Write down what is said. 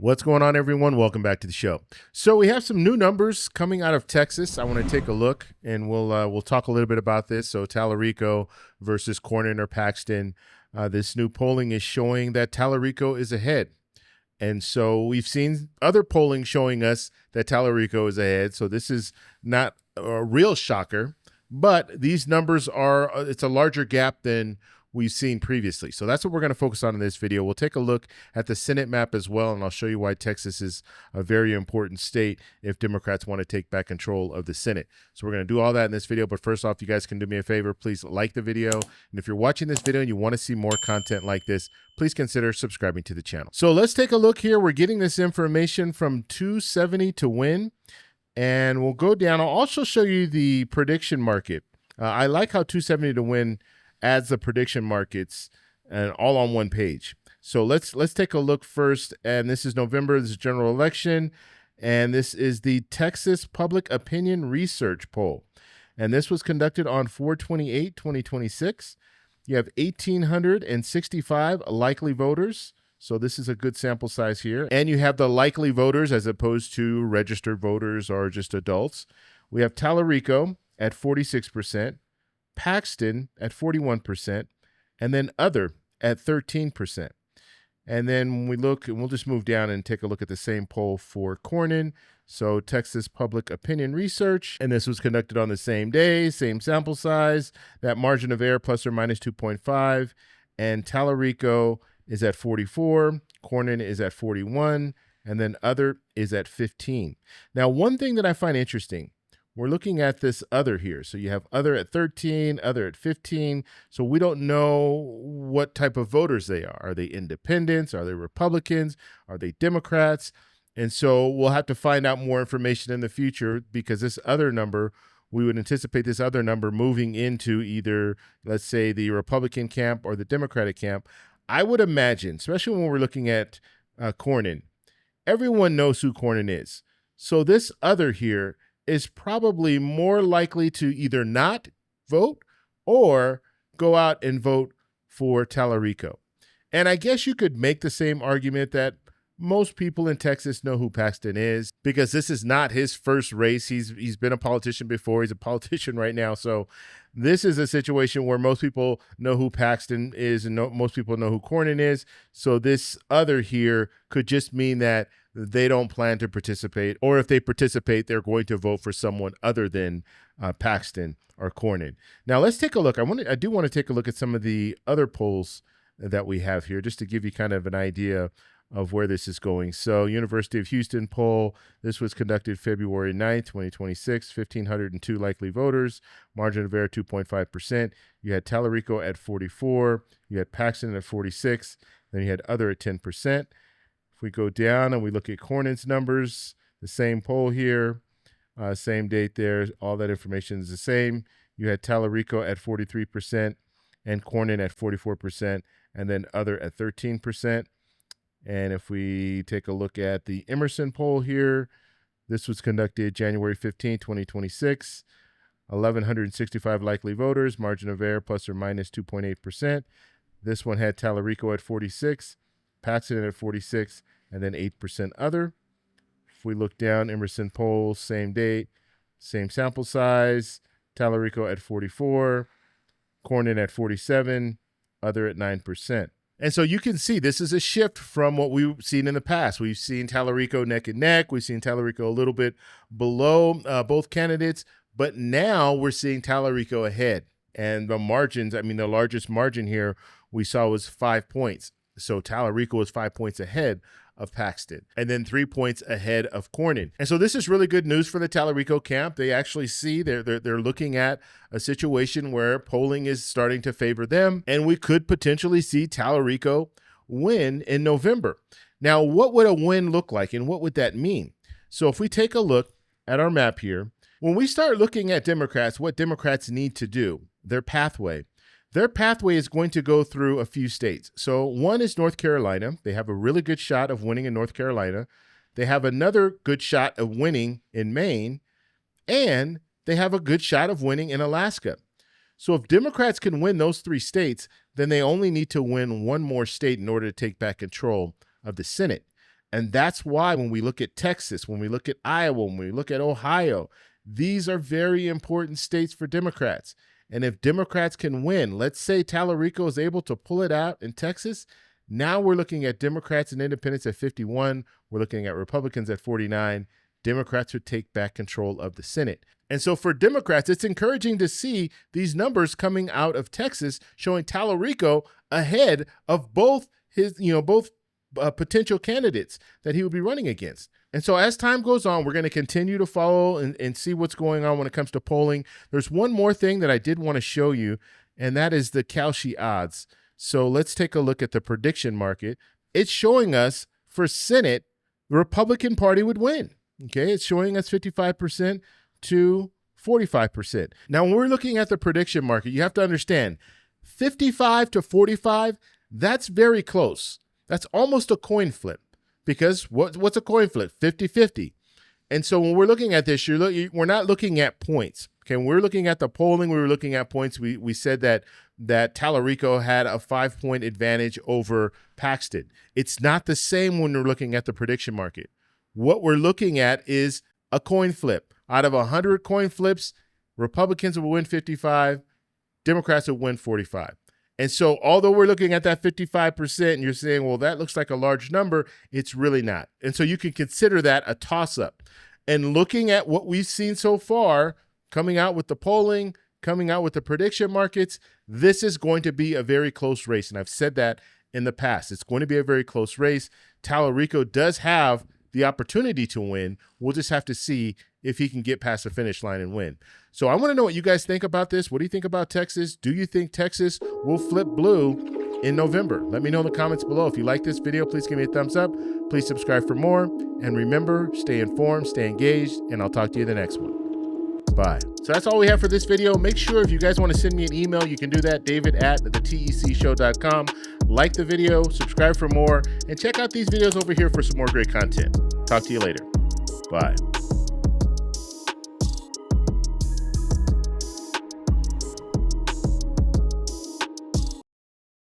What's going on, everyone? Welcome back to the show. So we have some new numbers coming out of Texas. I want to take a look, and we'll talk a little bit about this. So Talarico versus Cornyn or Paxton. This new polling is showing that Talarico is ahead. And so we've seen other polling showing us that Talarico is ahead. So this is not a real shocker, but these numbers are, it's a larger gap than we've seen previously. So that's what we're going to focus on in this video. We'll take a look at the Senate map as well, and I'll show you why Texas is a very important state if Democrats want to take back control of the Senate. So we're going to do all that in this video, but first off, you guys can do me a favor. Please like the video, and if you're watching this video and you want to see more content like this, please consider subscribing to the channel. So let's take a look here. We're getting this information from 270 to win, and we'll go down. I'll also show you the prediction market. I like how 270 to win adds the prediction markets and all on one page. So let's take a look first. And this is November. This is general election. And this is the Texas Public Opinion Research Poll. And this was conducted on 4/28/2026. You have 1,865 likely voters. So this is a good sample size here. And you have the likely voters as opposed to registered voters or just adults. We have Talarico at 46%. Paxton at 41%, and then other at 13%. And then when we look, and we'll just move down and take a look at the same poll for Cornyn. So Texas Public Opinion Research, and this was conducted on the same day, same sample size, that margin of error plus or minus 2.5, and Talarico is at 44, Cornyn is at 41, and then other is at 15. Now, one thing that I find interesting, we're looking at this other here. So you have other at 13, other at 15. So we don't know what type of voters they are. Are they independents? Are they Republicans? Are they Democrats? And so we'll have to find out more information in the future, because this other number, we would anticipate this other number moving into either, let's say, the Republican camp or the Democratic camp. I would imagine, especially when we're looking at Cornyn, everyone knows who Cornyn is. So this other here is probably more likely to either not vote or go out and vote for Talarico. And I guess you could make the same argument that most people in Texas know who Paxton is, because this is not his first race. He's been a politician before. He's a politician right now. So this is a situation where most people know who Paxton is and most people know who Cornyn is. So this other here could just mean that they don't plan to participate, or if they participate, they're going to vote for someone other than Paxton or Cornyn. Now let's take a look. I do want to take a look at some of the other polls that we have here, just to give you kind of an idea of where this is going. So University of Houston poll, this was conducted February 9th, 2026, 1,502 likely voters, margin of error 2.5%. You had Talarico at 44, you had Paxton at 46, then you had other at 10%. If we go down and we look at Cornyn's numbers, the same poll here, same date there, all that information is the same. You had Talarico at 43% and Cornyn at 44%, and then other at 13%. And if we take a look at the Emerson poll here, this was conducted January 15, 2026, 1,165 likely voters, margin of error plus or minus 2.8%. This one had Talarico at 46, Paxton at 46, and then 8% other. If we look down, Emerson poll, same date, same sample size, Talarico at 44, Cornyn at 47, other at 9%. And so you can see this is a shift from what we've seen in the past. We've seen Talarico neck and neck. We've seen Talarico a little bit below both candidates, but now we're seeing Talarico ahead. And the margins, I mean, the largest margin here we saw was 5 points. So Talarico was 5 points ahead of Paxton, and then 3 points ahead of Cornyn. And so this is really good news for the Talarico camp. They actually see they're looking at a situation where polling is starting to favor them, and we could potentially see Talarico win in November. Now, what would a win look like, and what would that mean? So if we take a look at our map here, when we start looking at Democrats, what Democrats need to do, their pathway is going to go through a few states. So one is North Carolina. They have a really good shot of winning in North Carolina. They have another good shot of winning in Maine, and they have a good shot of winning in Alaska. So if Democrats can win those 3 states, then they only need to win one more state in order to take back control of the Senate. And that's why when we look at Texas, when we look at Iowa, when we look at Ohio, these are very important states for Democrats. And if Democrats can win, let's say Talarico is able to pull it out in Texas, now we're looking at Democrats and independents at 51. We're looking at Republicans at 49. Democrats would take back control of the Senate. And so for Democrats, it's encouraging to see these numbers coming out of Texas showing Talarico ahead of both potential candidates that he would be running against. And so as time goes on, we're going to continue to follow and see what's going on when it comes to polling. There's one more thing that I did want to show you, and that is the Kalshi odds. So let's take a look at the prediction market. It's showing us for Senate, the Republican Party would win. Okay, it's showing us 55% to 45%. Now, when we're looking at the prediction market, you have to understand 55 to 45, that's very close. That's almost a coin flip, because what's a coin flip? 50-50. And so when we're looking at this, we're not looking at points. Okay, when we're looking at the polling, we were looking at points. We said that Talarico had a 5-point advantage over Paxton. It's not the same when we're looking at the prediction market. What we're looking at is a coin flip. Out of 100 coin flips, Republicans will win 55, Democrats will win 45. And so although we're looking at that 55% and you're saying, well, that looks like a large number, it's really not. And so you can consider that a toss-up. And looking at what we've seen so far, coming out with the polling, coming out with the prediction markets, this is going to be a very close race. And I've said that in the past. It's going to be a very close race. Talarico does have the opportunity to win. We'll just have to see if he can get past the finish line and win. So I want to know what you guys think about this. What do you think about Texas? Do you think Texas will flip blue in November? Let me know in the comments below. If you like this video, please give me a thumbs up. Please subscribe for more. And remember, stay informed, stay engaged, and I'll talk to you in the next one. Bye. So that's all we have for this video. Make sure if you guys want to send me an email, you can do that, david@thetecshow.com. Like the video, subscribe for more, and check out these videos over here for some more great content. Talk to you later. Bye.